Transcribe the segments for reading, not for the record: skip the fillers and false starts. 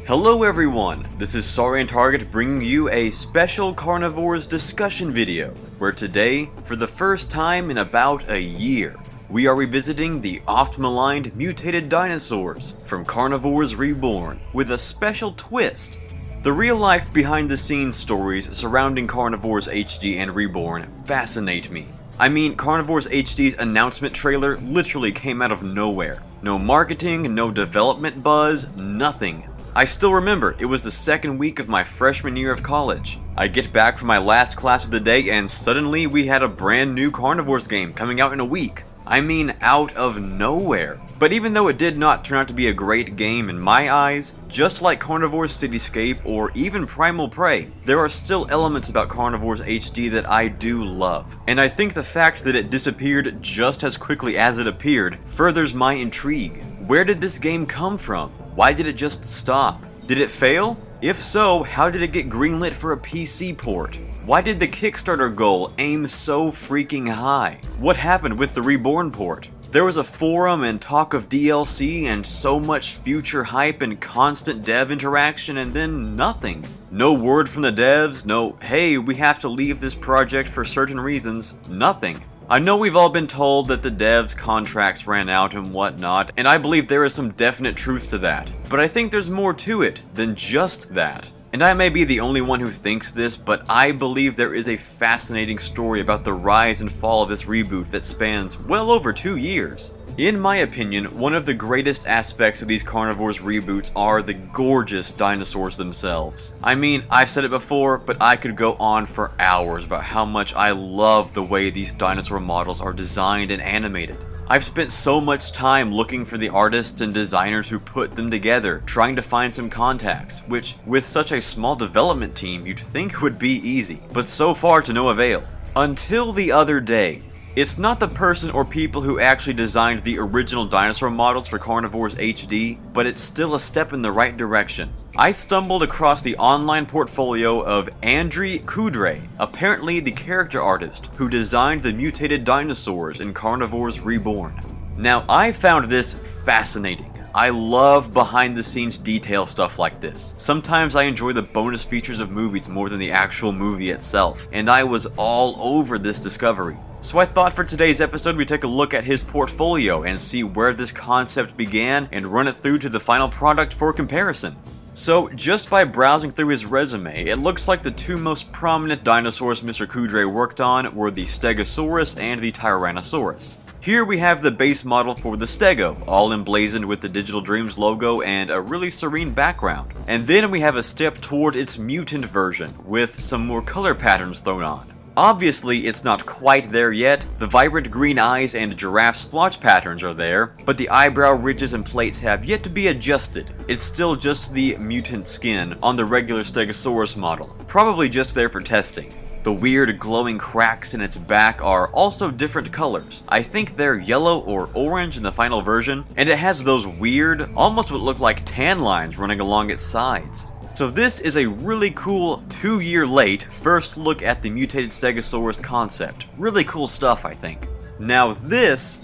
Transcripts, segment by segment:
Hello everyone, this is Sorry and Target bringing you a special Carnivores discussion video, where today, for the first time in about a year, we are revisiting the oft-maligned mutated dinosaurs from Carnivores Reborn with a special twist. The real-life behind-the-scenes stories surrounding Carnivores HD and Reborn fascinate me. I mean, Carnivores HD's announcement trailer literally came out of nowhere. No marketing, no development buzz, nothing. I still remember, it was the second week of my freshman year of college. I get back from my last class of the day and suddenly we had a brand new Carnivores game coming out in a week. I mean, out of nowhere. But even though it did not turn out to be a great game in my eyes, just like Carnivores Cityscape or even Primal Prey, there are still elements about Carnivores HD that I do love. And I think the fact that it disappeared just as quickly as it appeared furthers my intrigue. Where did this game come from? Why did it just stop? Did it fail? If so, how did it get greenlit for a PC port? Why did the Kickstarter goal aim so freaking high? What happened with the Reborn port? There was a forum and talk of DLC and so much future hype and constant dev interaction and then nothing. No word from the devs, no, hey, we have to leave this project for certain reasons, nothing. I know we've all been told that the devs' contracts ran out and whatnot, and I believe there is some definite truth to that. But I think there's more to it than just that. And I may be the only one who thinks this, but I believe there is a fascinating story about the rise and fall of this reboot that spans well over 2 years. In my opinion, one of the greatest aspects of these Carnivores reboots are the gorgeous dinosaurs themselves. I mean, I've said it before, but I could go on for hours about how much I love the way these dinosaur models are designed and animated. I've spent so much time looking for the artists and designers who put them together, trying to find some contacts, which, with such a small development team, you'd think would be easy, but so far to no avail. Until the other day. It's not the person or people who actually designed the original dinosaur models for Carnivores HD, but it's still a step in the right direction. I stumbled across the online portfolio of Andriy Kudray, apparently the character artist who designed the mutated dinosaurs in Carnivores Reborn. Now, I found this fascinating. I love behind-the-scenes detail stuff like this. Sometimes I enjoy the bonus features of movies more than the actual movie itself, and I was all over this discovery. So I thought for today's episode we'd take a look at his portfolio and see where this concept began and run it through to the final product for comparison. So, just by browsing through his resume, it looks like the two most prominent dinosaurs Mr. Kudray worked on were the Stegosaurus and the Tyrannosaurus. Here we have the base model for the Stego, all emblazoned with the Digital Dreams logo and a really serene background. And then we have a step toward its mutant version, with some more color patterns thrown on. Obviously, it's not quite there yet. The vibrant green eyes and giraffe splotch patterns are there, but the eyebrow ridges and plates have yet to be adjusted. It's still just the mutant skin on the regular Stegosaurus model, probably just there for testing. The weird glowing cracks in its back are also different colors. I think they're yellow or orange in the final version, and it has those weird, almost what look like tan lines running along its sides. So this is a really cool 2-year late first look at the mutated Stegosaurus concept. Really cool stuff, I think. Now this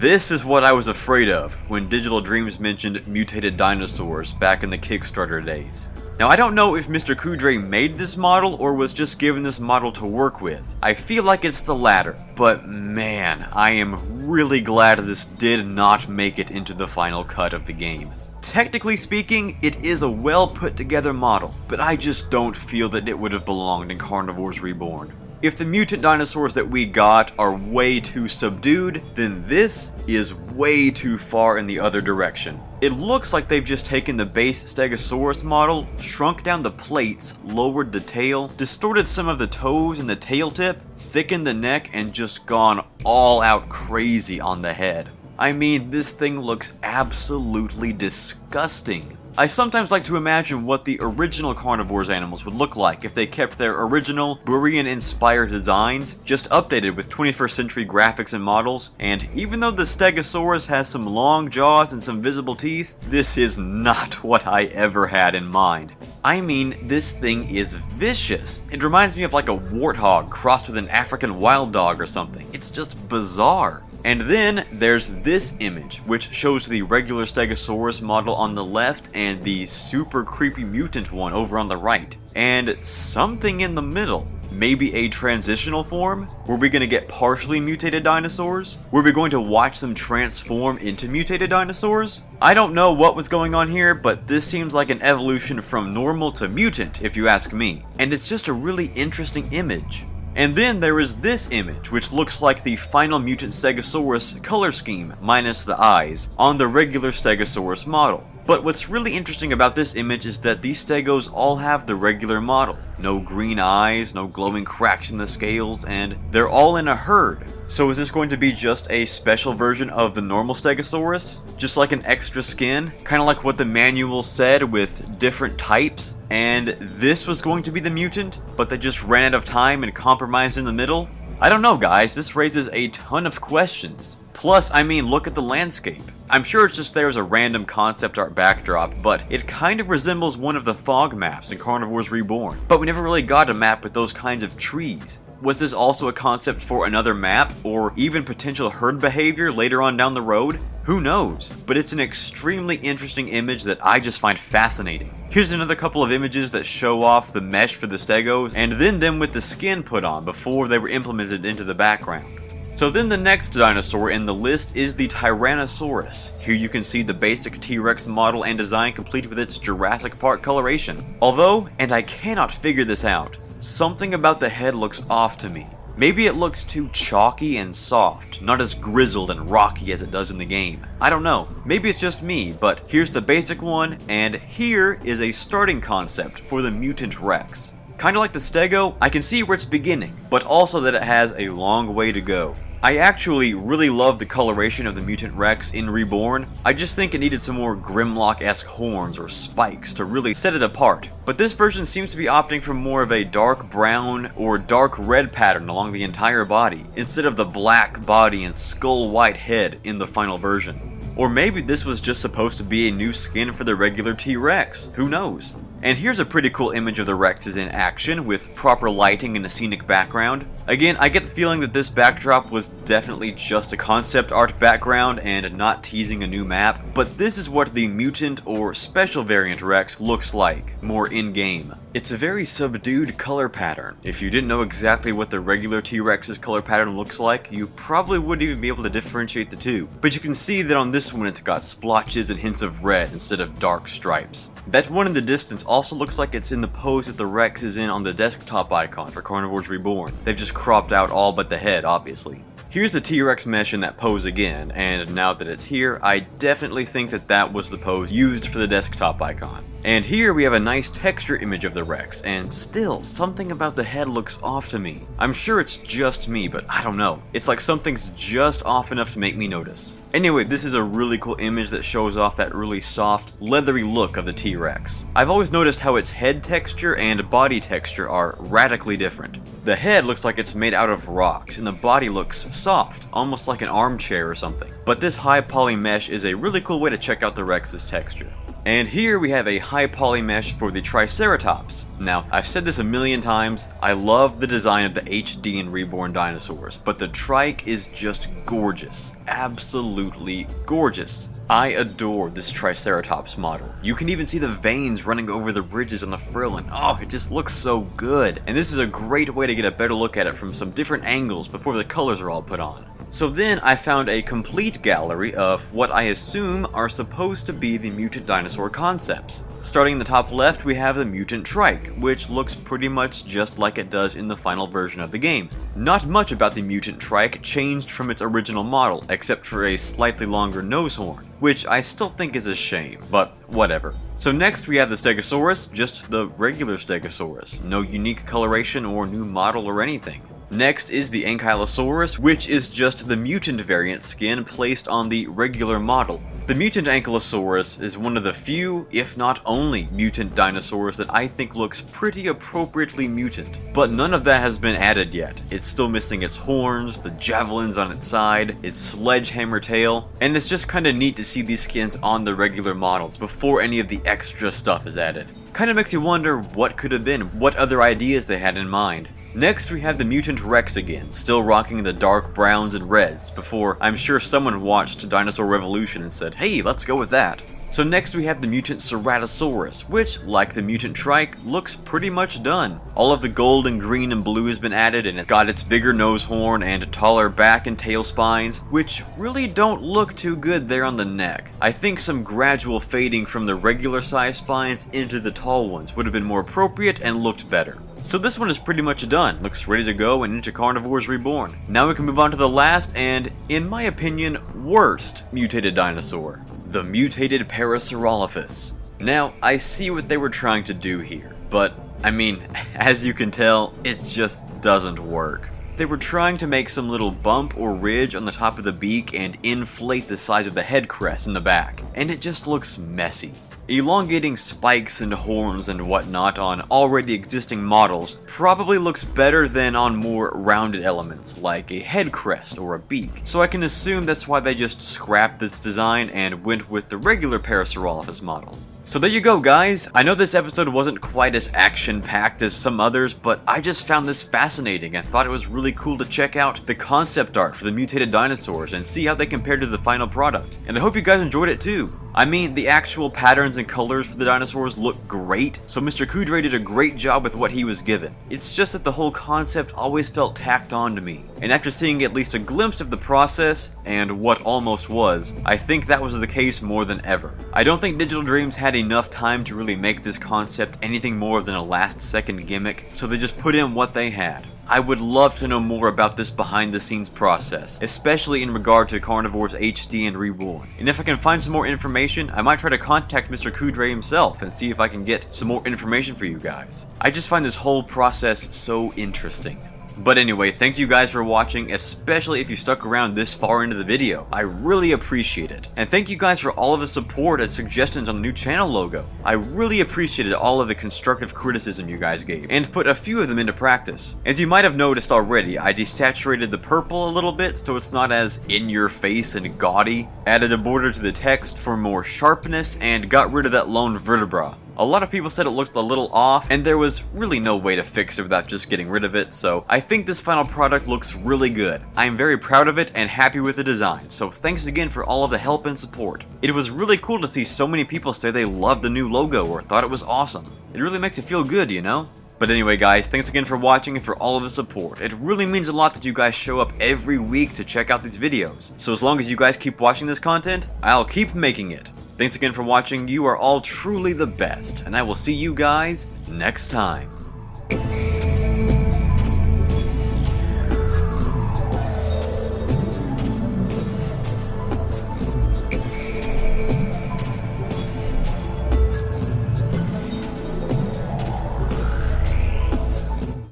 is what I was afraid of when Digital Dreams mentioned mutated dinosaurs back in the Kickstarter days. Now I don't know if Mr. Kudray made this model or was just given this model to work with. I feel like it's the latter, but man, I am really glad this did not make it into the final cut of the game. Technically speaking, it is a well put together model, but I just don't feel that it would have belonged in Carnivores Reborn. If the mutant dinosaurs that we got are way too subdued, then this is way too far in the other direction. It looks like they've just taken the base Stegosaurus model, shrunk down the plates, lowered the tail, distorted some of the toes and the tail tip, thickened the neck, and just gone all out crazy on the head. I mean, this thing looks absolutely disgusting. I sometimes like to imagine what the original Carnivores animals would look like if they kept their original Buryan-inspired designs, just updated with 21st century graphics and models, and even though the Stegosaurus has some long jaws and some visible teeth, this is not what I ever had in mind. I mean, this thing is vicious. It reminds me of like a warthog crossed with an African wild dog or something. It's just bizarre. And then there's this image, which shows the regular Stegosaurus model on the left and the super creepy mutant one over on the right. And something in the middle. Maybe a transitional form? Were we going to get partially mutated dinosaurs? Were we going to watch them transform into mutated dinosaurs? I don't know what was going on here, but this seems like an evolution from normal to mutant, if you ask me. And it's just a really interesting image. And then there is this image, which looks like the final mutant Stegosaurus color scheme, minus the eyes, on the regular Stegosaurus model. But what's really interesting about this image is that these Stegos all have the regular model. No green eyes, no glowing cracks in the scales, and they're all in a herd. So is this going to be just a special version of the normal Stegosaurus? Just like an extra skin? Kind of like what the manual said with different types? And this was going to be the mutant, but they just ran out of time and compromised in the middle? I don't know, guys, this raises a ton of questions. Plus, I mean, look at the landscape. I'm sure it's just there as a random concept art backdrop, but it kind of resembles one of the fog maps in Carnivores Reborn. But we never really got a map with those kinds of trees. Was this also a concept for another map, or even potential herd behavior later on down the road? Who knows? But it's an extremely interesting image that I just find fascinating. Here's another couple of images that show off the mesh for the Stegos, and then them with the skin put on before they were implemented into the background. So then the next dinosaur in the list is the Tyrannosaurus. Here you can see the basic T-Rex model and design complete with its Jurassic Park coloration. Although, and I cannot figure this out, something about the head looks off to me. Maybe it looks too chalky and soft, not as grizzled and rocky as it does in the game. I don't know, maybe it's just me, but here's the basic one, and here is a starting concept for the Mutant Rex. Kinda like the Stego, I can see where it's beginning, but also that it has a long way to go. I actually really love the coloration of the Mutant Rex in Reborn. I just think it needed some more Grimlock-esque horns or spikes to really set it apart. But this version seems to be opting for more of a dark brown or dark red pattern along the entire body, instead of the black body and skull white head in the final version. Or maybe this was just supposed to be a new skin for the regular T-Rex, who knows? And here's a pretty cool image of the Rexes in action, with proper lighting and a scenic background. Again, I get the feeling that this backdrop was definitely just a concept art background and not teasing a new map, but this is what the mutant or special variant Rex looks like, more in-game. It's a very subdued color pattern. If you didn't know exactly what the regular T-Rex's color pattern looks like, you probably wouldn't even be able to differentiate the two. But you can see that on this one it's got splotches and hints of red instead of dark stripes. That one in the distance also looks like it's in the pose that the Rex is in on the desktop icon for Carnivores Reborn. They've just cropped out all but the head, obviously. Here's the T-Rex mesh in that pose again, and now that it's here, I definitely think that that was the pose used for the desktop icon. And here we have a nice texture image of the Rex, and still, something about the head looks off to me. I'm sure it's just me, but I don't know. It's like something's just off enough to make me notice. Anyway, this is a really cool image that shows off that really soft, leathery look of the T-Rex. I've always noticed how its head texture and body texture are radically different. The head looks like it's made out of rocks, and the body looks soft, almost like an armchair or something. But this high poly mesh is a really cool way to check out the Rex's texture. And here we have a high poly mesh for the Triceratops. Now, I've said this a million times, I love the design of the HD and Reborn dinosaurs, but the Trike is just gorgeous. Absolutely gorgeous. I adore this Triceratops model. You can even see the veins running over the ridges on the frill, and oh, it just looks so good. And this is a great way to get a better look at it from some different angles before the colors are all put on. So then I found a complete gallery of what I assume are supposed to be the mutant dinosaur concepts. Starting in the top left, we have the Mutant Trike, which looks pretty much just like it does in the final version of the game. Not much about the Mutant Trike changed from its original model, except for a slightly longer nose horn, which I still think is a shame, but whatever. So next we have the Stegosaurus, just the regular Stegosaurus, no unique coloration or new model or anything. Next is the Ankylosaurus, which is just the mutant variant skin placed on the regular model. The mutant Ankylosaurus is one of the few, if not only, mutant dinosaurs that I think looks pretty appropriately mutant. But none of that has been added yet. It's still missing its horns, the javelins on its side, its sledgehammer tail, and it's just kinda neat to see these skins on the regular models before any of the extra stuff is added. Kinda makes you wonder what could have been, what other ideas they had in mind. Next we have the Mutant Rex again, still rocking the dark browns and reds, before I'm sure someone watched Dinosaur Revolution and said, hey, let's go with that. So next we have the Mutant Ceratosaurus, which, like the Mutant Trike, looks pretty much done. All of the gold and green and blue has been added, and it's got its bigger nose horn and taller back and tail spines, which really don't look too good there on the neck. I think some gradual fading from the regular size spines into the tall ones would have been more appropriate and looked better. So this one is pretty much done, looks ready to go and into Carnivores Reborn. Now we can move on to the last and, in my opinion, worst mutated dinosaur. The Mutated Parasaurolophus. Now, I see what they were trying to do here, but, I mean, as you can tell, it just doesn't work. They were trying to make some little bump or ridge on the top of the beak and inflate the size of the head crest in the back, and it just looks messy. Elongating spikes and horns and whatnot on already existing models probably looks better than on more rounded elements like a head crest or a beak, so I can assume that's why they just scrapped this design and went with the regular Parasaurolophus model. So there you go, guys. I know this episode wasn't quite as action-packed as some others, but I just found this fascinating and thought it was really cool to check out the concept art for the mutated dinosaurs and see how they compare to the final product. And I hope you guys enjoyed it too. I mean, the actual patterns and colors for the dinosaurs look great, so Mr. Kudre did a great job with what he was given. It's just that the whole concept always felt tacked on to me. And after seeing at least a glimpse of the process, and what almost was, I think that was the case more than ever. I don't think Digital Dreams had enough time to really make this concept anything more than a last-second gimmick, so they just put in what they had. I would love to know more about this behind-the-scenes process, especially in regard to Carnivores HD and Reborn. And if I can find some more information, I might try to contact Mr. Kudre himself and see if I can get some more information for you guys. I just find this whole process so interesting. But anyway, thank you guys for watching, especially if you stuck around this far into the video. I really appreciate it. And thank you guys for all of the support and suggestions on the new channel logo. I really appreciated all of the constructive criticism you guys gave, and put a few of them into practice. As you might have noticed already, I desaturated the purple a little bit so it's not as in-your-face and gaudy, added a border to the text for more sharpness, and got rid of that lone vertebra. A lot of people said it looked a little off, and there was really no way to fix it without just getting rid of it, so I think this final product looks really good. I am very proud of it and happy with the design, so thanks again for all of the help and support. It was really cool to see so many people say they loved the new logo or thought it was awesome. It really makes it feel good, you know? But anyway guys, thanks again for watching and for all of the support. It really means a lot that you guys show up every week to check out these videos. So as long as you guys keep watching this content, I'll keep making it. Thanks again for watching, you are all truly the best, and I will see you guys next time.